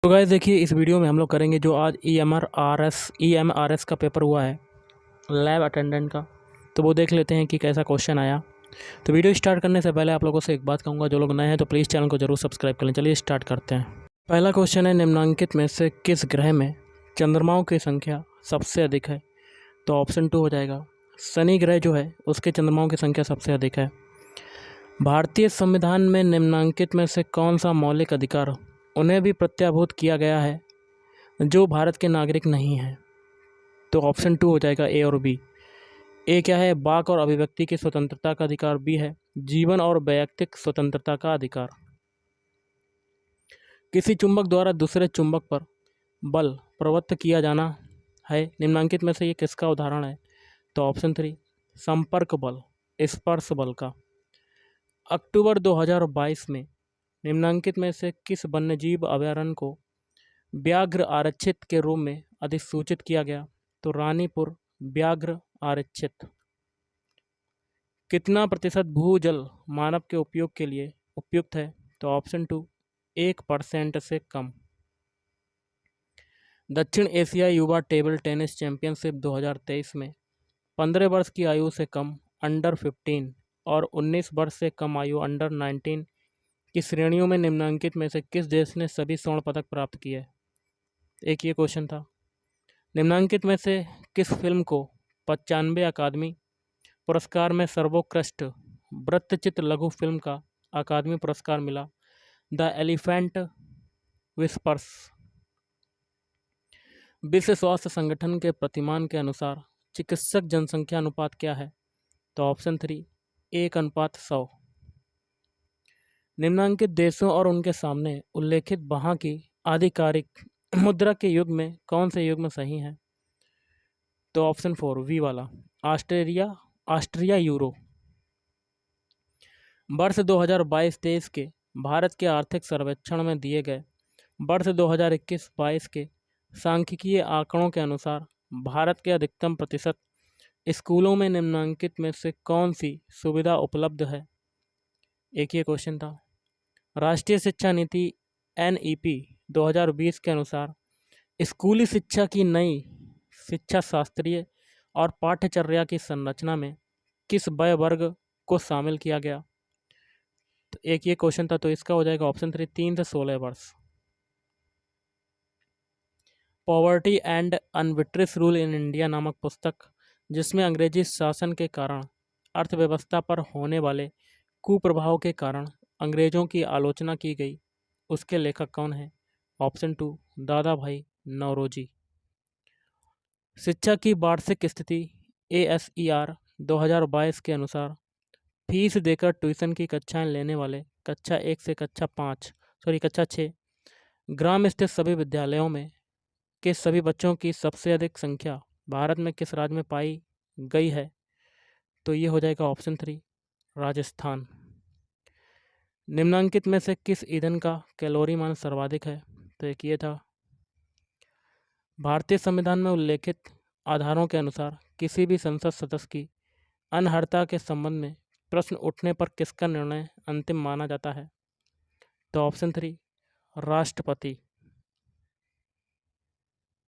तो गाइस देखिए, इस वीडियो में हम लोग करेंगे जो आज ई एम आर एस का पेपर हुआ है लैब अटेंडेंट का। तो वो देख लेते हैं कि कैसा क्वेश्चन आया। तो वीडियो स्टार्ट करने से पहले आप लोगों से एक बात कहूँगा, जो लोग नए हैं तो प्लीज़ चैनल को जरूर सब्सक्राइब कर लें। चलिए स्टार्ट करते हैं। पहला क्वेश्चन है, निम्नलिखित में से किस ग्रह में चंद्रमाओं की संख्या सबसे अधिक है? तो ऑप्शन 2 हो जाएगा शनि ग्रह जो है उसके चंद्रमाओं की संख्या सबसे अधिक है। भारतीय संविधान में निम्नलिखित में से कौन सा मौलिक अधिकार उन्हें भी प्रत्याभूत किया गया है जो भारत के नागरिक नहीं हैं? तो ऑप्शन 2 हो जाएगा ए और बी। ए क्या है? वाक और अभिव्यक्ति की स्वतंत्रता का अधिकार। बी है जीवन और वैयक्तिक स्वतंत्रता का अधिकार। किसी चुंबक द्वारा दूसरे चुंबक पर बल प्रवृत्त किया जाना है, निम्नलिखित में से ये किसका उदाहरण है? तो ऑप्शन 3 संपर्क बल, स्पर्श बल का। अक्टूबर 2022 में निम्नलिखित में से किस वन्यजीव अभयारण्य को व्याघ्र आरक्षित के रूप में अधिसूचित किया गया? तो रानीपुर व्याघ्र आरक्षित। कितना प्रतिशत भूजल मानव के उपयोग के लिए उपयुक्त है? तो ऑप्शन 2 1% से कम। दक्षिण एशिया युवा टेबल टेनिस चैंपियनशिप 2023 में 15 वर्ष की आयु से कम अंडर 15 और 19 वर्ष से कम आयु अंडर 19 की श्रेणियों में निम्नलिखित में से किस देश ने सभी स्वर्ण पदक प्राप्त किए? एक ये क्वेश्चन था। निम्नलिखित में से किस फिल्म को 95 अकादमी पुरस्कार में सर्वोत्कृष्ट वृत्तचित्र लघु फिल्म का अकादमी पुरस्कार मिला? The elephant whispers. विश्व स्वास्थ्य संगठन के प्रतिमान के अनुसार चिकित्सक जनसंख्या अनुपात क्या है? तो ऑप्शन 3 1:100। निम्नलिखित देशों और उनके सामने उल्लेखित वहाँ की आधिकारिक मुद्रा के युग में कौन से युग में सही है? तो ऑप्शन 4 वी वाला ऑस्ट्रिया यूरो। वर्ष 2022-23 के भारत के आर्थिक सर्वेक्षण में दिए गए वर्ष 2021-22 के सांख्यिकीय आंकड़ों के अनुसार भारत के अधिकतम प्रतिशत स्कूलों में निम्नलिखित में से कौन सी सुविधा उपलब्ध है? एक ये क्वेश्चन था। राष्ट्रीय शिक्षा नीति NEP 2020 के अनुसार स्कूली शिक्षा की नई शिक्षा शास्त्रीय और पाठ्यचर्या की संरचना में किस वय वर्ग को शामिल किया गया? तो एक ये क्वेश्चन था, तो इसका हो जाएगा ऑप्शन 3 3 से 16 वर्ष। Poverty and un-British rule in India नामक पुस्तक, जिसमें अंग्रेजी शासन के कारण अर्थव्यवस्था पर होने वाले कुप्रभाव के कारण अंग्रेजों की आलोचना की गई, उसके लेखक कौन है? ऑप्शन 2 दादा भाई नौरोजी। शिक्षा की वार्षिक स्थिति ASER 2022 के अनुसार फीस देकर ट्यूशन की कक्षाएं लेने वाले कक्षा 1 से कक्षा 6 ग्राम स्थित सभी विद्यालयों में के सभी बच्चों की सबसे अधिक संख्या भारत में किस राज्य में पाई गई है? तो ये हो जाएगा ऑप्शन 3 राजस्थान। निम्नलिखित में से किस ईंधन का कैलोरी मान सर्वाधिक है? तो एक ये था। भारतीय संविधान में उल्लेखित आधारों के अनुसार किसी भी संसद सदस्य की अनर्हता के संबंध में प्रश्न उठने पर किसका निर्णय अंतिम माना जाता है? तो ऑप्शन 3 राष्ट्रपति।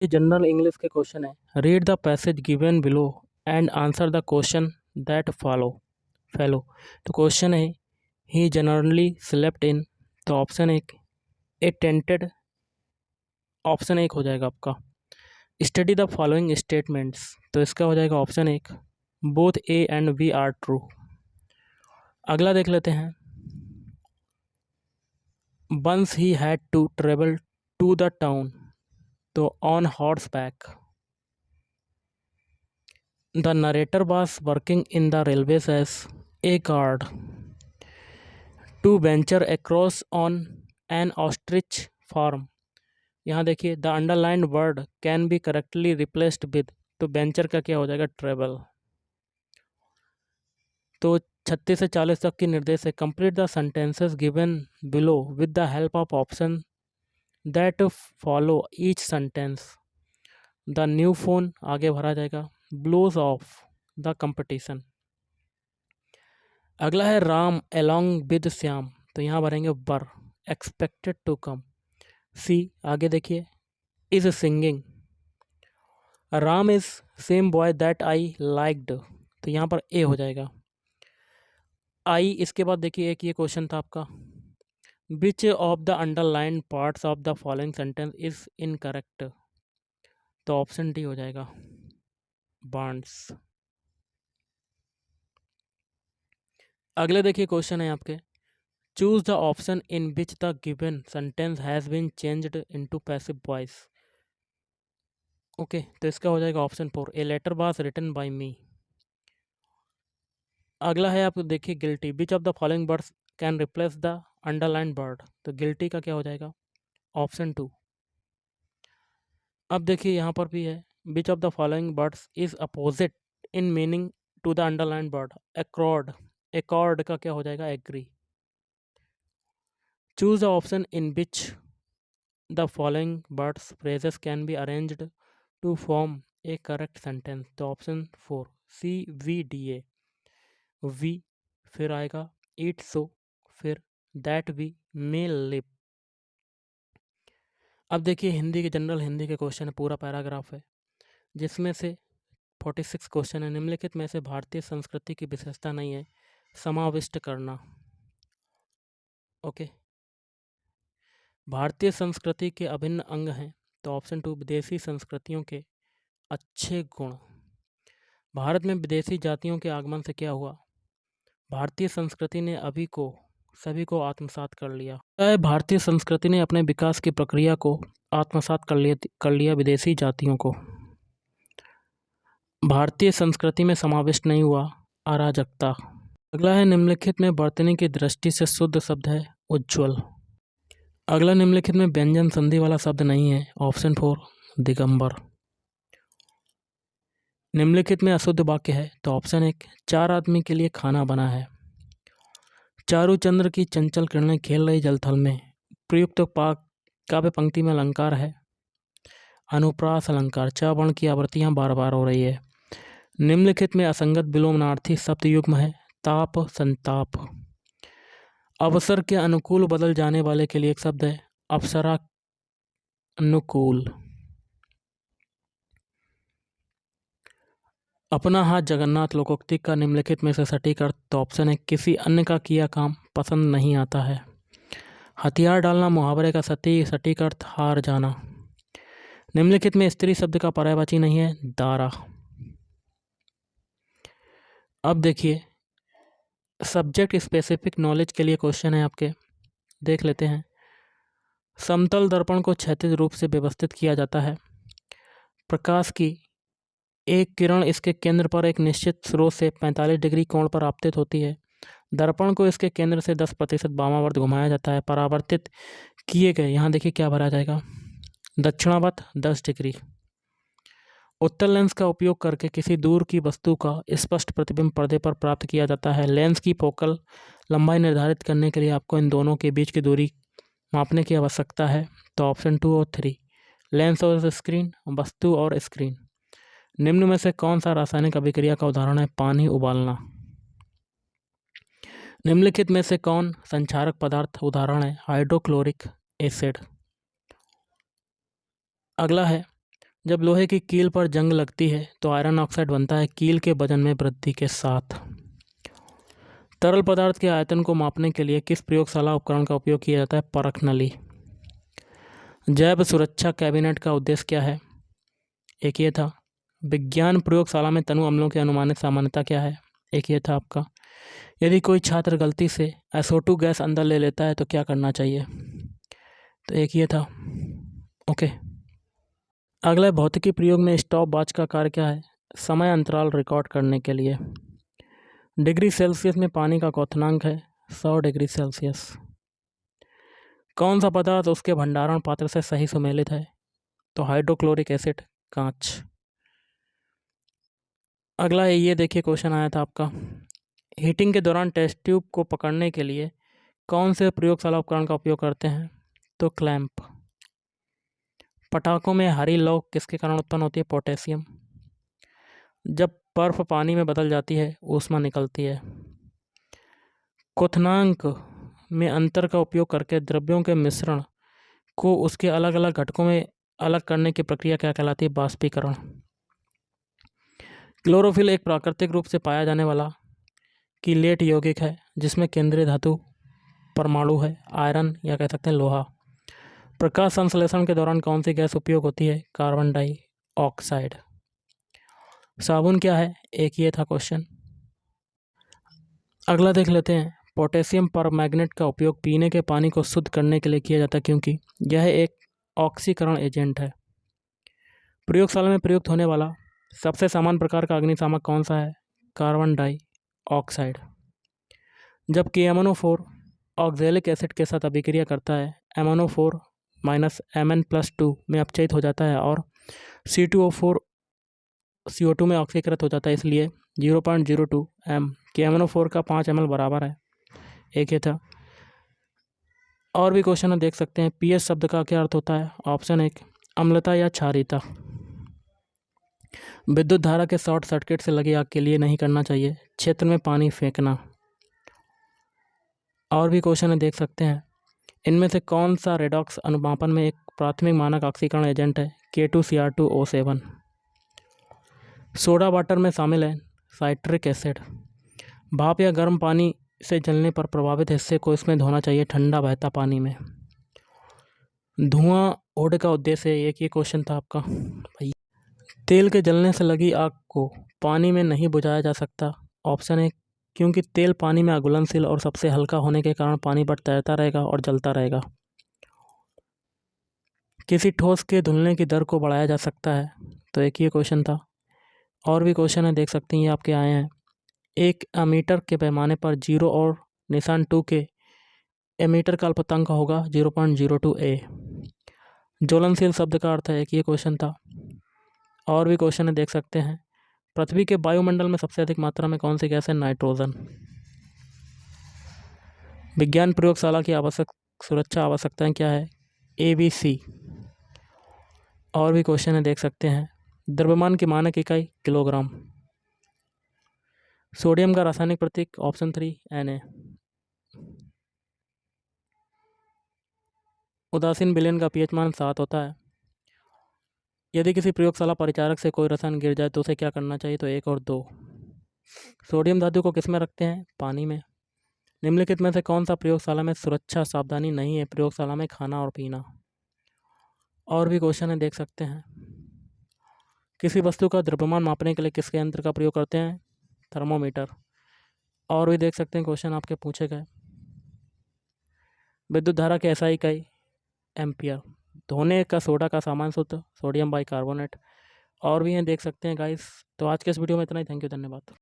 ये जनरल इंग्लिश के क्वेश्चन है। Read the passage given below and answer the question that follow. तो क्वेश्चन है ही जनरली स्लेप्ट इन। तो ऑप्शन 1 ए टेंटेड। ऑप्शन 1 हो जाएगा आपका स्टडी द फॉलोइंग स्टेटमेंट्स। तो इसका हो जाएगा option 1 both A and B are true. अगला देख लेते हैं। Once he had to travel to the town, तो on horseback. The narrator was working in the railways as a guard. To venture across on an ostrich farm. यहाँ देखिए the underlined word can be correctly replaced with. तो venture का क्या हो जाएगा? Travel. तो 36 से 40 तक की निर्देश है। Complete the sentences given below with the help of option that follow each sentence. The new phone आगे भरा जाएगा। Blows of the competition. अगला है राम एलोंग विद श्याम। तो यहाँ भरेंगे वर एक्सपेक्टेड टू कम। सी, आगे देखिए, is singing. Ram is same boy that I liked, तो यहाँ पर ए हो जाएगा। आई, इसके बाद देखिए एक ये क्वेश्चन था आपका, which of the underline parts of the following sentence is incorrect, तो ऑप्शन डी हो जाएगा, बॉन्ड्स। अगले देखिए क्वेश्चन है आपके, choose the option in which the given sentence has been changed into passive voice. Okay, तो इसका हो जाएगा option 4, a letter was written by me. अगला है आप देखिए guilty, which of the following words can replace the underline word, तो guilty का क्या हो जाएगा, ऑप्शन 2। अब देखिए यहाँ पर भी है, which of the following words is opposite in meaning to the underline word, accord, accord का क्या हो जाएगा, agree. Choose the option in which the following words phrases can be arranged to form a correct sentence, तो option 4, C V D A, V फिर आएगा it so, फिर that we may live. अब देखिए हिंदी के जनरल हिंदी के question है, पूरा पैराग्राफ है जिसमें से 46 क्वेश्चन है। निम्नलिखित में से भारतीय संस्कृति की विशेषता नहीं है, समाविष्ट करना। ओके, भारतीय संस्कृति के अभिन्न अंग हैं, तो ऑप्शन 2, विदेशी संस्कृतियों के अच्छे गुण। भारत में विदेशी जातियों के आगमन से क्या हुआ, भारतीय संस्कृति ने सभी को आत्मसात कर लिया। भारतीय संस्कृति ने अपने विकास की प्रक्रिया को आत्मसात कर लिया विदेशी जातियों को। भारतीय संस्कृति में समाविष्ट नहीं हुआ अराजकता। अगला है, निम्नलिखित में वर्तनी की दृष्टि से शुद्ध शब्द है उज्ज्वल। अगला, निम्नलिखित में व्यंजन संधि वाला शब्द नहीं है, ऑप्शन 4, दिगंबर। निम्नलिखित में अशुद्ध वाक्य है, तो ऑप्शन 1, 4 आदमी के लिए खाना बना है। चारुचंद्र की चंचल किरणें खेल रही जलथल में, प्रयुक्त काव्य पंक्ति में अलंकार है अनुप्रास अलंकार, च वर्ण की आवृत्तियां बार बार हो रही है। निम्नलिखित में असंगत विलोमनार्थी शब्द युग्म है ताप, संताप। अवसर के अनुकूल बदल जाने वाले के लिए एक शब्द है अप्सरा, अनुकूल। अपना हाथ जगन्नाथ लोकोक्ति का निम्नलिखित में से सटीक अर्थ, तो ऑप्शन है, किसी अन्य का किया काम पसंद नहीं आता है। हथियार डालना मुहावरे का सटीक अर्थ हार जाना। निम्नलिखित में स्त्री शब्द का पर्यायवाची नहीं है, दारा। अब देखिए सब्जेक्ट स्पेसिफिक नॉलेज के लिए क्वेश्चन है आपके, देख लेते हैं। समतल दर्पण को क्षैतिज रूप से व्यवस्थित किया जाता है। प्रकाश की एक किरण इसके केंद्र पर एक निश्चित स्रोत से 45 डिग्री कोण पर आपतित होती है। दर्पण को इसके केंद्र से 10% वामावर्त घुमाया जाता है। परावर्तित किए गए, यहाँ देखिए क्या भरा जाएगा, दक्षिणावर्त 10 डिग्री। उत्तल लेंस का उपयोग करके किसी दूर की वस्तु का स्पष्ट प्रतिबिंब पर्दे पर प्राप्त किया जाता है। लेंस की फोकल लंबाई निर्धारित करने के लिए आपको इन दोनों के बीच की दूरी मापने की आवश्यकता है, तो ऑप्शन 2 और 3, लेंस और स्क्रीन, वस्तु और स्क्रीन। निम्न में से कौन सा रासायनिक अभिक्रिया का उदाहरण है, पानी उबालना। निम्नलिखित में से कौन संक्षारक पदार्थ उदाहरण है, हाइड्रोक्लोरिक एसिड। अगला है, जब लोहे की कील पर जंग लगती है तो आयरन ऑक्साइड बनता है कील के वजन में वृद्धि के साथ। तरल पदार्थ के आयतन को मापने के लिए किस प्रयोगशाला उपकरण का उपयोग किया जाता है, परख नली। जैव सुरक्षा कैबिनेट का उद्देश्य क्या है, एक ये था। विज्ञान प्रयोगशाला में तनु अम्लों की अनुमानित सामान्यता क्या है, एक ये था आपका। यदि कोई छात्र गलती से SO2 गैस अंदर ले लेता है तो क्या करना चाहिए, तो एक ये था। ओके, अगला भौतिकी प्रयोग में स्टॉप वॉच का कार्य क्या है, समय अंतराल रिकॉर्ड करने के लिए। डिग्री सेल्सियस में पानी का क्वथनांक है 100 डिग्री सेल्सियस। कौन सा पदार्थ उसके भंडारण पात्र से सही सुमेलित है, तो हाइड्रोक्लोरिक एसिड, कांच। अगला है, ये देखिए क्वेश्चन आया था आपका, हीटिंग के दौरान टेस्ट ट्यूब को पकड़ने के लिए कौन से प्रयोगशाला उपकरण का उपयोग करते हैं, तो क्लैंप। पटाखों में हरी लौ किसके कारण उत्पन्न होती है, पोटेशियम। जब बर्फ पानी में बदल जाती है ऊष्मा निकलती है। क्वथनांक में अंतर का उपयोग करके द्रव्यों के मिश्रण को उसके अलग अलग घटकों में अलग करने की प्रक्रिया क्या कहलाती है? बाष्पीकरण। क्लोरोफिल एक प्राकृतिक रूप से पाया जाने वाला कीलेट यौगिक है जिसमें केंद्रीय धातु परमाणु है, आयरन या कह सकते हैं लोहा। प्रकाश संश्लेषण के दौरान कौन सी गैस उपयोग होती है? Carbon dioxide. साबुन क्या है? एक ये था क्वेश्चन। अगला देख लेते हैं। पोटेशियम परमैंगनेट का उपयोग पीने के पानी को शुद्ध करने के लिए किया जाता है क्योंकि यह एक ऑक्सीकरण एजेंट है। प्रयोगशाला में प्रयुक्त होने वाला सबसे सामान्य प्रकार का अग्निशामक कौन सा है? Carbon dioxide. जब KMnO4 ऑक्जेलिक एसिड के साथ अभिक्रिया करता है, MnO4 -Mn+2 में अपचयित हो जाता है और C2O4 CO2 में ऑक्सीकृत हो जाता है, इसलिए 0.02 m KMnO4 का 5 ml बराबर है। एक ये था। और भी क्वेश्चन देख सकते हैं। पीएच शब्द का क्या अर्थ होता है? ऑप्शन 1 अम्लता या क्षारीयता। विद्युत धारा के शॉर्ट सर्किट से लगी आग के लिए नहीं करना चाहिए क्षेत्र में पानी फेंकना। और भी क्वेश्चन देख सकते हैं। इनमें से कौन सा रेडॉक्स अनुमापन में एक प्राथमिक मानक ऑक्सीकरण एजेंट है? K2Cr2O7। सोडा वाटर में शामिल है साइट्रिक एसिड। भाप या गर्म पानी से जलने पर प्रभावित हिस्से को इसमें धोना चाहिए ठंडा बहता पानी में। धुआं होने का उद्देश्य है, एक ये क्वेश्चन था आपका भाई। तेल के जलने से लगी आग को पानी में नहीं बुझाया जा सकता। ऑप्शन 1 क्योंकि तेल पानी में अघुलनशील और सबसे हल्का होने के कारण पानी पर तैरता रहेगा और जलता रहेगा। किसी ठोस के धुलने की दर को बढ़ाया जा सकता है, तो एक ये क्वेश्चन था। और भी क्वेश्चन है देख सकते हैं, ये आपके आए हैं। एक एमीटर के पैमाने पर 0 और निशान 2 के एमीटर का अल्पतंक होगा 0.02 A। ज्वलनशील शब्द का अर्थ है, एक ये क्वेश्चन था। और भी क्वेश्चन है देख सकते हैं। पृथ्वी के वायुमंडल में सबसे अधिक मात्रा में कौन सी गैस है? नाइट्रोजन। विज्ञान प्रयोगशाला की सुरक्षा आवश्यकताएं क्या है? ABC। और भी क्वेश्चन है देख सकते हैं। द्रव्यमान की मानक इकाई किलोग्राम। सोडियम का रासायनिक प्रतीक? Option 3 Na। उदासीन विलयन का pH मान 7 होता है। यदि किसी प्रयोगशाला परिचारक से कोई रसायन गिर जाए तो उसे क्या करना चाहिए? तो 1 और 2। सोडियम धातु को किस में रखते हैं? पानी में। निम्नलिखित में से कौन सा प्रयोगशाला में सुरक्षा सावधानी नहीं है? प्रयोगशाला में खाना और पीना। और भी क्वेश्चन है देख सकते हैं। किसी वस्तु का द्रव्यमान मापने के लिए किसके यंत्र का प्रयोग करते हैं? थर्मोमीटर। और भी देख सकते हैं क्वेश्चन आपके पूछे गए। विद्युत धारा की SI इकाई? एम्पियर। धोने का सोडा का सामान्य सूत्र? Sodium bicarbonate. और भी हैं देख सकते हैं गाइस। तो आज के इस वीडियो में इतना ही। थैंक यू, धन्यवाद।